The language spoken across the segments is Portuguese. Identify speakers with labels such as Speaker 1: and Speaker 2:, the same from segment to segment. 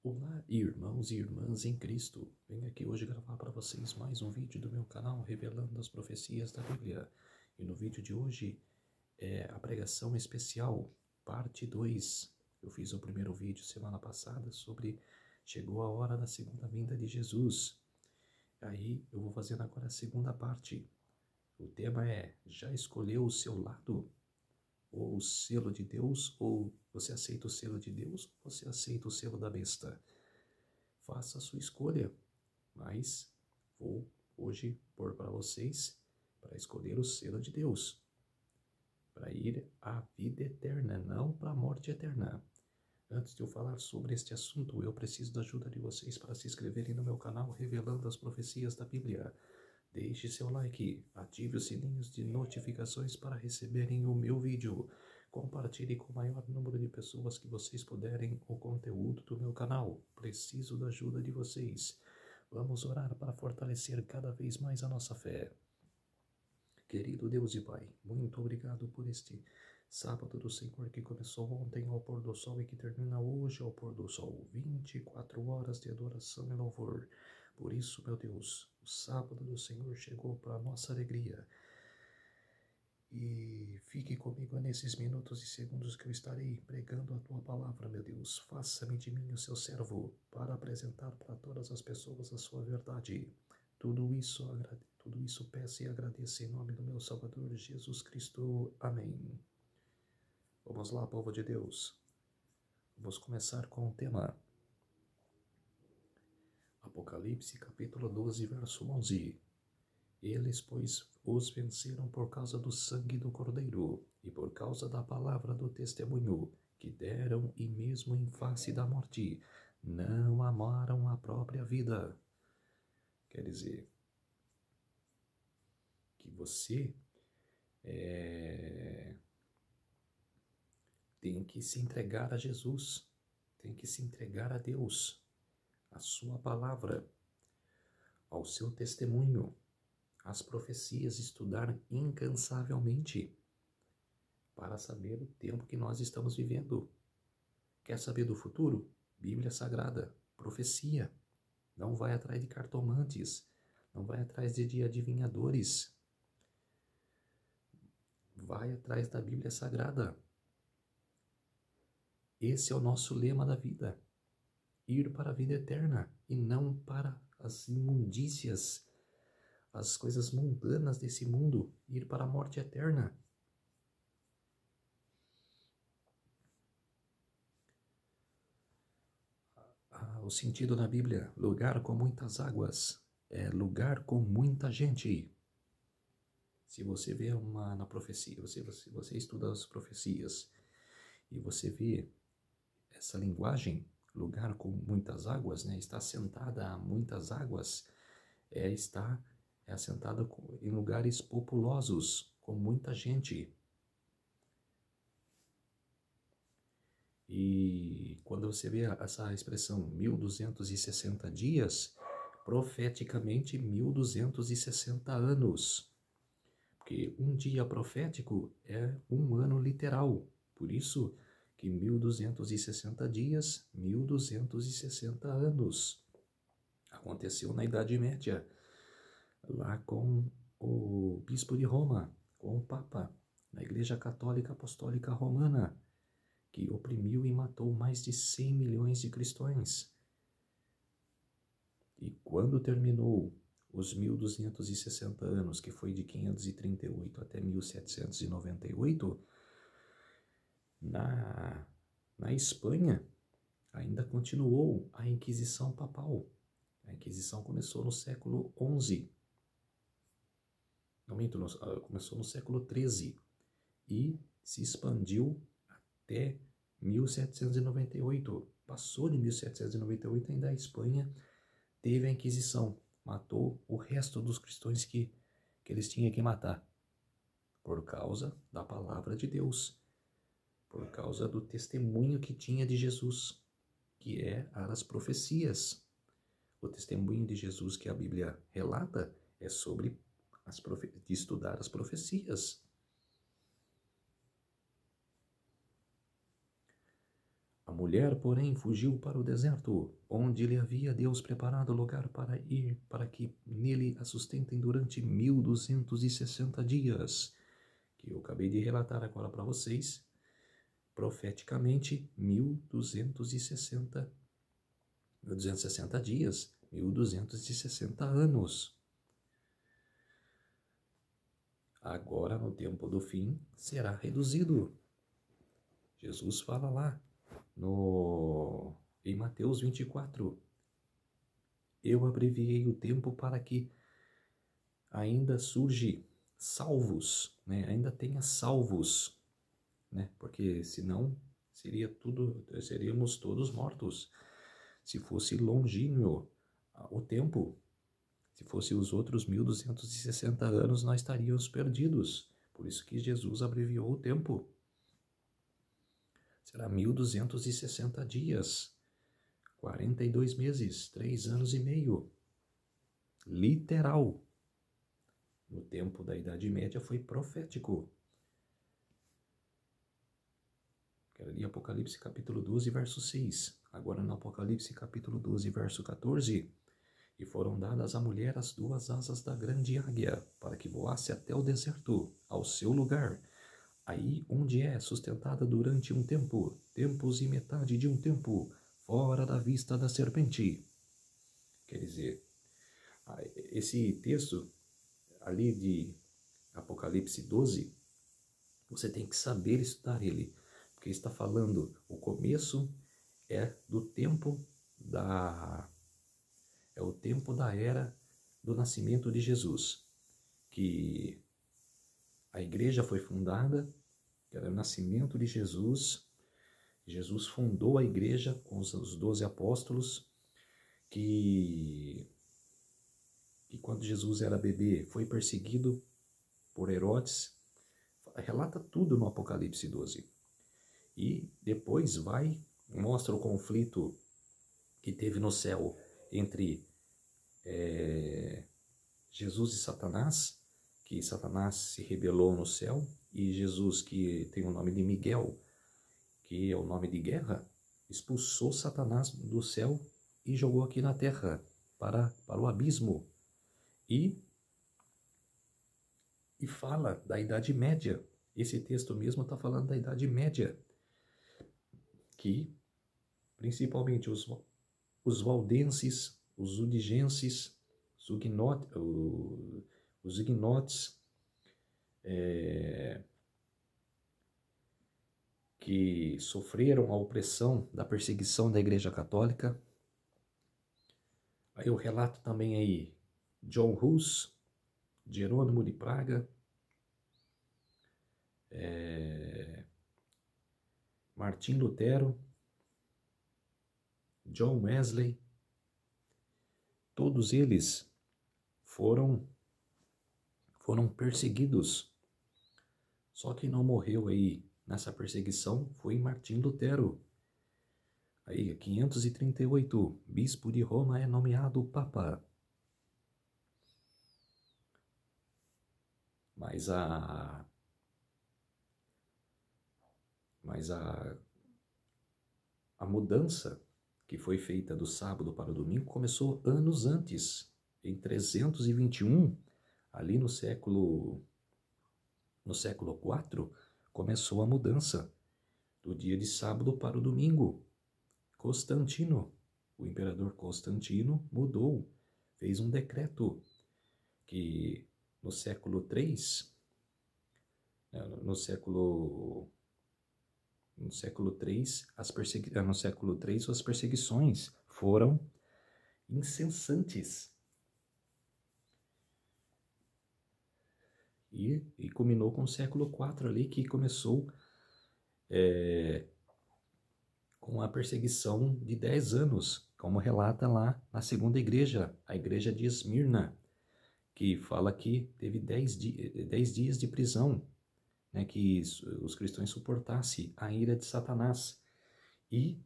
Speaker 1: Olá, irmãos e irmãs em Cristo. Venho aqui hoje gravar para vocês mais um vídeo do meu canal revelando as profecias da Bíblia. E no vídeo de hoje é a pregação especial, parte 2. Eu fiz o primeiro vídeo semana passada sobre chegou a hora da segunda vinda de Jesus. Aí eu vou fazendo agora a segunda parte. O tema é: já escolheu o seu lado? Ou o selo de Deus, ou você aceita o selo de Deus, ou você aceita o selo da besta. Faça a sua escolha, mas vou hoje pôr para vocês para escolher o selo de Deus, para ir à vida eterna, não para a morte eterna. Antes de eu falar sobre este assunto, eu preciso da ajuda de vocês para se inscreverem no meu canal revelando as profecias da Bíblia. Deixe seu like, ative os sininhos de notificações para receberem o meu vídeo. Compartilhe com o maior número de pessoas que vocês puderem o conteúdo do meu canal. Preciso da ajuda de vocês. Vamos orar para fortalecer cada vez mais a nossa fé. Querido Deus e Pai, muito obrigado por este sábado do Senhor que começou ontem ao pôr do sol e que termina hoje ao pôr do sol. 24 horas de adoração e louvor. Por isso, meu Deus, o sábado do Senhor chegou para a nossa alegria. E fique comigo nesses minutos e segundos que eu estarei pregando a Tua palavra, meu Deus. Faça-me de mim o Seu servo, para apresentar para todas as pessoas a Sua verdade. Tudo isso peço e agradeço em nome do meu Salvador Jesus Cristo. Amém. Vamos lá, povo de Deus. Vamos começar com o tema. Apocalipse, capítulo 12, verso 11. Eles, pois, os venceram por causa do sangue do Cordeiro e por causa da palavra do testemunho que deram, e mesmo em face da morte, não amaram a própria vida. Quer dizer, que você tem que se entregar a Jesus, tem que se entregar a Deus, a sua palavra, ao seu testemunho, às profecias, estudar incansavelmente para saber o tempo que nós estamos vivendo. Quer saber do futuro? Bíblia Sagrada, profecia. Não vai atrás de cartomantes, não vai atrás de adivinhadores. Vai atrás da Bíblia Sagrada. Esse é o nosso lema da vida. Ir para a vida eterna e não para as imundícias, as coisas mundanas desse mundo. Ir para a morte eterna. O sentido na Bíblia, lugar com muitas águas, é lugar com muita gente. Se você vê na profecia, você estuda as profecias e você vê essa linguagem, lugar com muitas águas, né, está assentada a muitas águas, está assentada em lugares populosos, com muita gente. E quando você vê essa expressão 1260 dias, profeticamente 1260 anos. Porque um dia profético é um ano literal. Por isso que 1260 dias, 1260 anos. Aconteceu na Idade Média, lá com o Bispo de Roma, com o Papa, na Igreja Católica Apostólica Romana, que oprimiu e matou mais de 100 milhões de cristãos. E quando terminou os 1260 anos, que foi de 538 até 1798, na Espanha ainda continuou a Inquisição Papal. A Inquisição começou no século XI. Começou no século XIII e se expandiu até 1798. Passou de 1798, ainda a Espanha teve a Inquisição. Matou o resto dos cristãos que eles tinham que matar. Por causa da palavra de Deus. Por causa do testemunho que tinha de Jesus. Que é as profecias. O testemunho de Jesus que a Bíblia relata é sobre de estudar as profecias. A mulher, porém, fugiu para o deserto, onde lhe havia Deus preparado lugar para ir, para que nele a sustentem durante 1260 dias, que eu acabei de relatar agora para vocês, profeticamente 1260 dias, 1260 anos. Agora, no tempo do fim, será reduzido. Jesus fala lá em Mateus 24. Eu abreviei o tempo para que ainda surge salvos, né? Ainda tenha salvos, né? Porque senão seríamos todos mortos. Se fosse longínquo o tempo, se fosse os outros 1260 anos, nós estaríamos perdidos. Por isso que Jesus abreviou o tempo. Será 1260 dias, 42 meses, 3 anos e meio. Literal. No tempo da Idade Média foi profético. Quero ler Apocalipse capítulo 12, verso 6. Agora no Apocalipse capítulo 12, verso 14. E foram dadas à mulher as 2 asas da grande águia, para que voasse até o deserto, ao seu lugar, aí onde é sustentada durante um tempo, tempos e metade de um tempo, fora da vista da serpente. Quer dizer, esse texto ali de Apocalipse 12, você tem que saber estudar ele, porque está falando, o começo é do tempo o tempo da era do nascimento de Jesus, que a igreja foi fundada, que era o nascimento de Jesus. Jesus fundou a igreja com os 12 apóstolos, que quando Jesus era bebê foi perseguido por Herodes. Relata tudo no Apocalipse 12. E depois mostra o conflito que teve no céu entre Jesus e Satanás, que Satanás se rebelou no céu, e Jesus, que tem o nome de Miguel, que é o nome de guerra, expulsou Satanás do céu e jogou aqui na terra, para o abismo. E fala da Idade Média. Esse texto mesmo está falando da Idade Média, que principalmente os valdenses, os udigenses, os ignotes, que sofreram a opressão da perseguição da Igreja Católica. Aí eu relato também aí John Hus, Jerônimo de Praga, Martim Lutero, John Wesley. Todos eles foram perseguidos. Só quem não morreu aí nessa perseguição foi Martim Lutero. Aí, 538, bispo de Roma é nomeado Papa. Mas a mudança que foi feita do sábado para o domingo começou anos antes, em 321, ali no século IV, começou a mudança do dia de sábado para o domingo. Constantino, o imperador Constantino, mudou, fez um decreto que no século III, as perseguições foram incessantes. E culminou com o século IV ali, que começou com a perseguição de 10 anos, como relata lá na segunda igreja, a igreja de Esmirna, que fala que teve 10 dias de prisão, né, que os cristãos suportassem a ira de Satanás. E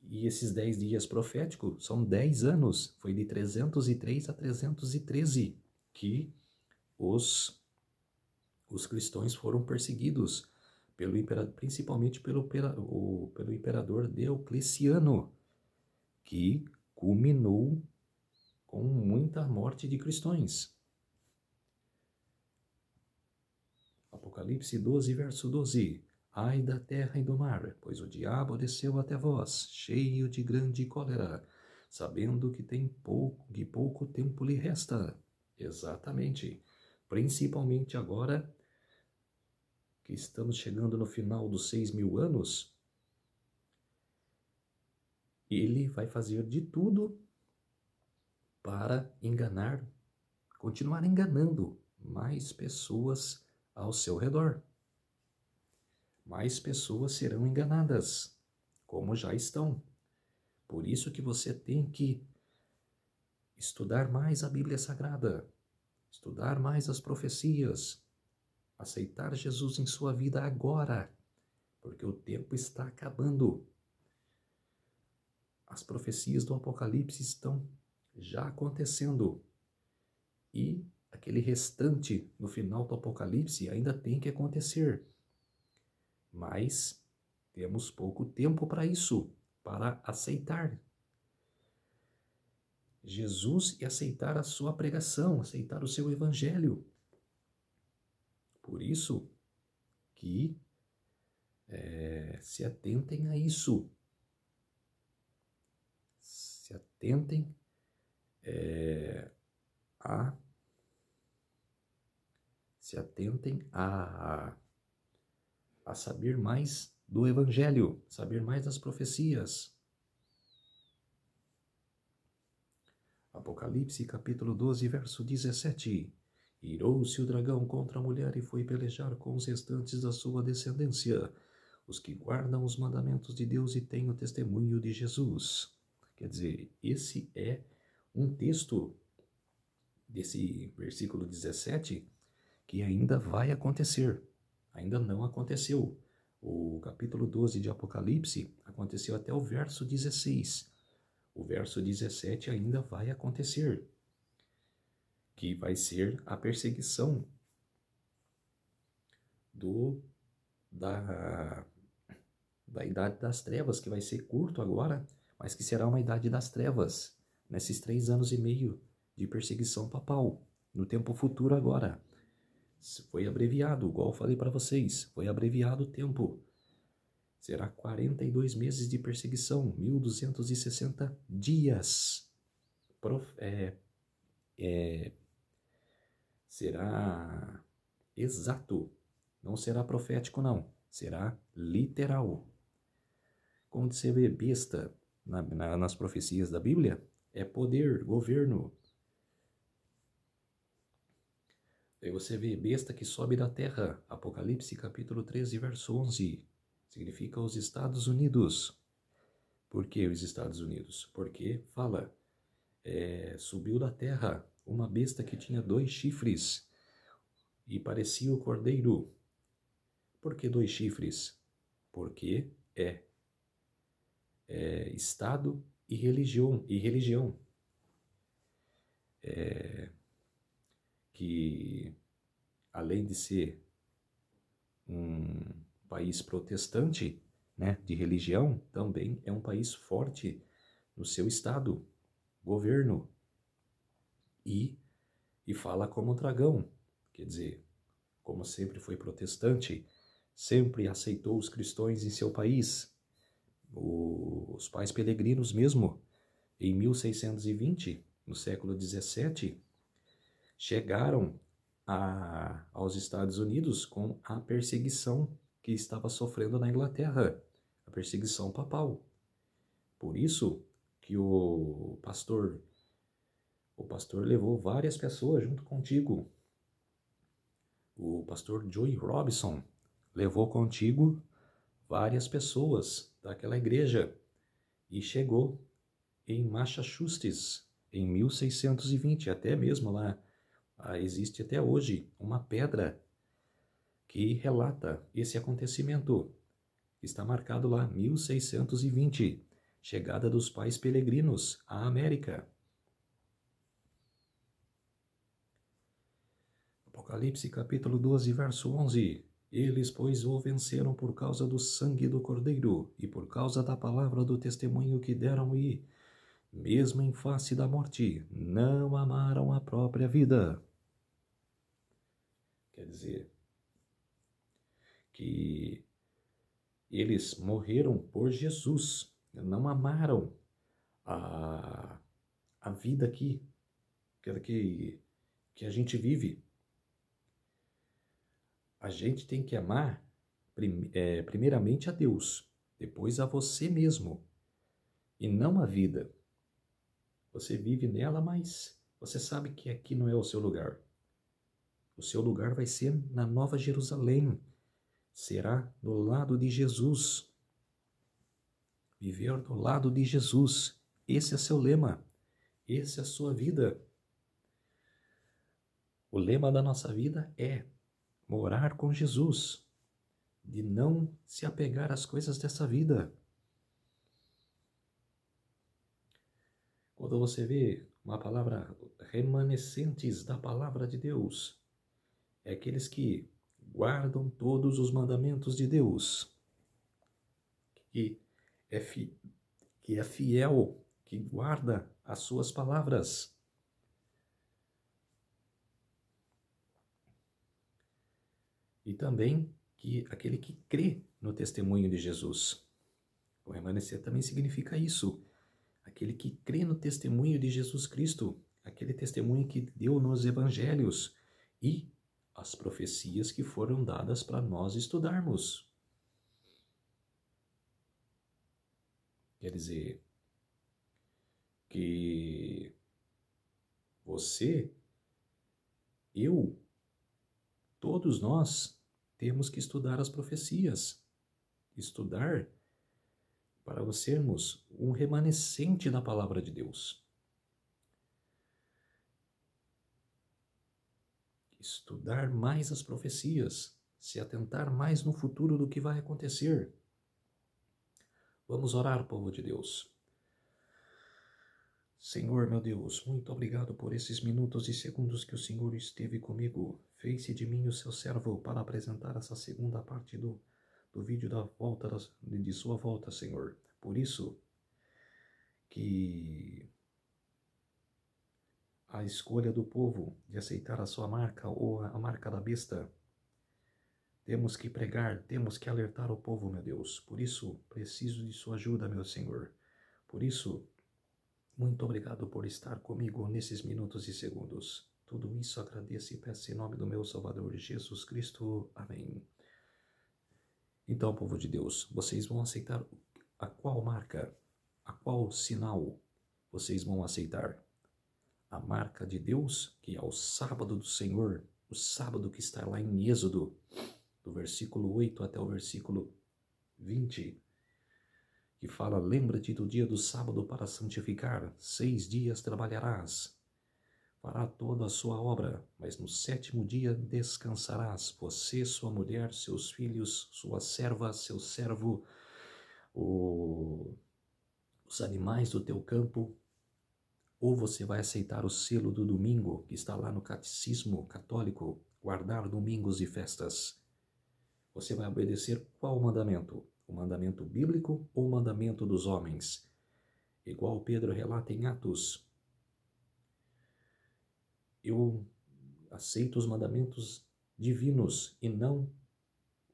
Speaker 1: esses 10 dias proféticos são 10 anos, foi de 303 a 313 que os cristãos foram perseguidos, principalmente pelo imperador Diocleciano, que culminou com muita morte de cristãos. Apocalipse 12, verso 12. Ai da terra e do mar, pois o diabo desceu até vós, cheio de grande cólera, sabendo que pouco tempo lhe resta. Exatamente. Principalmente agora que estamos chegando no final dos 6.000 anos, ele vai fazer de tudo para enganar, continuar enganando mais pessoas ao seu redor. Mais pessoas serão enganadas, como já estão. Por isso que você tem que estudar mais a Bíblia Sagrada, estudar mais as profecias, aceitar Jesus em sua vida agora, porque o tempo está acabando. As profecias do Apocalipse estão já acontecendo. E aquele restante no final do Apocalipse ainda tem que acontecer. Mas temos pouco tempo para isso, para aceitar Jesus e aceitar a sua pregação, aceitar o seu evangelho. Por isso que se atentem a isso. Se atentem a saber mais do evangelho, saber mais das profecias. Apocalipse capítulo 12, verso 17. Irou-se o dragão contra a mulher e foi pelejar com os restantes da sua descendência, os que guardam os mandamentos de Deus e têm o testemunho de Jesus. Quer dizer, esse é um texto desse versículo 17 que ainda vai acontecer. Ainda não aconteceu. O capítulo 12 de Apocalipse aconteceu até o verso 16. O verso 17 ainda vai acontecer, que vai ser a perseguição da Idade das Trevas, que vai ser curto agora, mas que será uma Idade das Trevas, nesses 3 anos e meio de perseguição papal, no tempo futuro agora. Foi abreviado, igual eu falei para vocês, foi abreviado o tempo. Será 42 meses de perseguição, 1260 dias. Será exato, não será profético não, será literal. Quando você vê besta nas profecias da Bíblia, é poder, governo. Aí você vê besta que sobe da terra, Apocalipse capítulo 13, verso 11, significa os Estados Unidos. Por que os Estados Unidos? Porque fala, subiu da terra uma besta que tinha 2 chifres e parecia o cordeiro. Por que 2 chifres? Porque Estado e religião. Que além de ser um país protestante, né, de religião, também é um país forte no seu Estado, governo, e fala como dragão, quer dizer, como sempre foi protestante, sempre aceitou os cristãos em seu país. Os pais peregrinos mesmo, em 1620, no século 17, chegaram aos Estados Unidos com a perseguição que estava sofrendo na Inglaterra, a perseguição papal. Por isso que o pastor levou várias pessoas junto contigo. O pastor Joey Robinson levou contigo várias pessoas daquela igreja e chegou em Massachusetts em 1620, até mesmo lá. Existe até hoje uma pedra que relata esse acontecimento. Está marcado lá, 1620, chegada dos pais peregrinos à América. Apocalipse capítulo 12, verso 11. Eles, pois, o venceram por causa do sangue do Cordeiro e por causa da palavra do testemunho que deram e, mesmo em face da morte, não amaram a própria vida. Quer dizer, que eles morreram por Jesus, não amaram a vida aqui, que a gente vive. A gente tem que amar primeiramente a Deus, depois a você mesmo, e não a vida. Você vive nela, mas você sabe que aqui não é o seu lugar. O seu lugar vai ser na Nova Jerusalém, será do lado de Jesus. Viver do lado de Jesus, esse é seu lema, essa é a sua vida. O lema da nossa vida é morar com Jesus, de não se apegar às coisas dessa vida. Quando você vê uma palavra, remanescentes da palavra de Deus, é aqueles que guardam todos os mandamentos de Deus, que é fiel, que guarda as suas palavras. E também que aquele que crê no testemunho de Jesus. O remanescer também significa isso. Aquele que crê no testemunho de Jesus Cristo, aquele testemunho que deu nos evangelhos e as profecias que foram dadas para nós estudarmos. Quer dizer que você, eu, todos nós temos que estudar as profecias, estudar para sermos um remanescente da palavra de Deus. Estudar mais as profecias, se atentar mais no futuro do que vai acontecer. Vamos orar, povo de Deus. Senhor, meu Deus, muito obrigado por esses minutos e segundos que o Senhor esteve comigo. Fez-se de mim o seu servo para apresentar essa segunda parte do vídeo da volta de sua volta, Senhor. Por isso que a escolha do povo de aceitar a sua marca ou a marca da besta, temos que pregar, temos que alertar o povo, meu Deus. Por isso, preciso de sua ajuda, meu Senhor. Por isso, muito obrigado por estar comigo nesses minutos e segundos. Tudo isso agradeço e peço em nome do meu Salvador Jesus Cristo. Amém. Então, povo de Deus, vocês vão aceitar a qual marca, a qual sinal vocês vão aceitar? A marca de Deus, que é o sábado do Senhor, o sábado que está lá em Êxodo, do versículo 8 até o versículo 20, que fala, lembra-te do dia do sábado para santificar, 6 dias trabalharás, fará toda a sua obra, mas no 7º dia descansarás, você, sua mulher, seus filhos, sua serva, seu servo, os animais do teu campo. Ou você vai aceitar o selo do domingo, que está lá no Catecismo Católico, guardar domingos e festas. Você vai obedecer qual mandamento? O mandamento bíblico ou o mandamento dos homens? Igual Pedro relata em Atos. Eu aceito os mandamentos divinos e não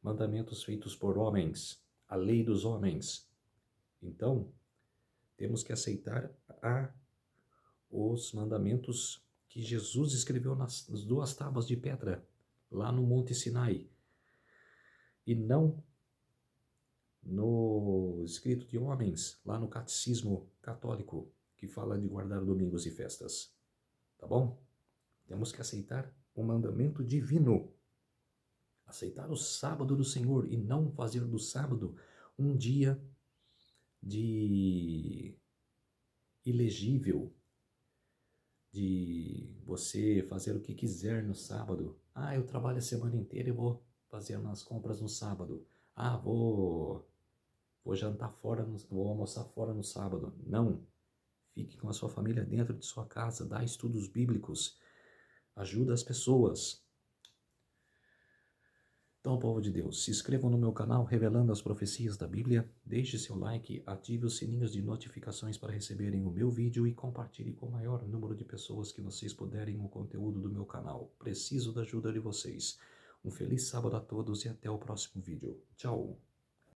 Speaker 1: mandamentos feitos por homens, a lei dos homens. Então, temos que aceitar os mandamentos que Jesus escreveu nas 2 tábuas de pedra, lá no Monte Sinai, e não no escrito de homens, lá no Catecismo Católico, que fala de guardar domingos e festas. Tá bom? Temos que aceitar o mandamento divino, aceitar o sábado do Senhor e não fazer do sábado um dia de ilegível, de você fazer o que quiser no sábado. Ah, eu trabalho a semana inteira e vou fazer umas compras no sábado. Ah, vou jantar fora, vou almoçar fora no sábado. Não. Fique com a sua família dentro de sua casa, dá estudos bíblicos, ajuda as pessoas. Então, povo de Deus, se inscrevam no meu canal Revelando as Profecias da Bíblia, deixe seu like, ative os sininhos de notificações para receberem o meu vídeo e compartilhe com o maior número de pessoas que vocês puderem o conteúdo do meu canal. Preciso da ajuda de vocês. Um feliz sábado a todos e até o próximo vídeo. Tchau!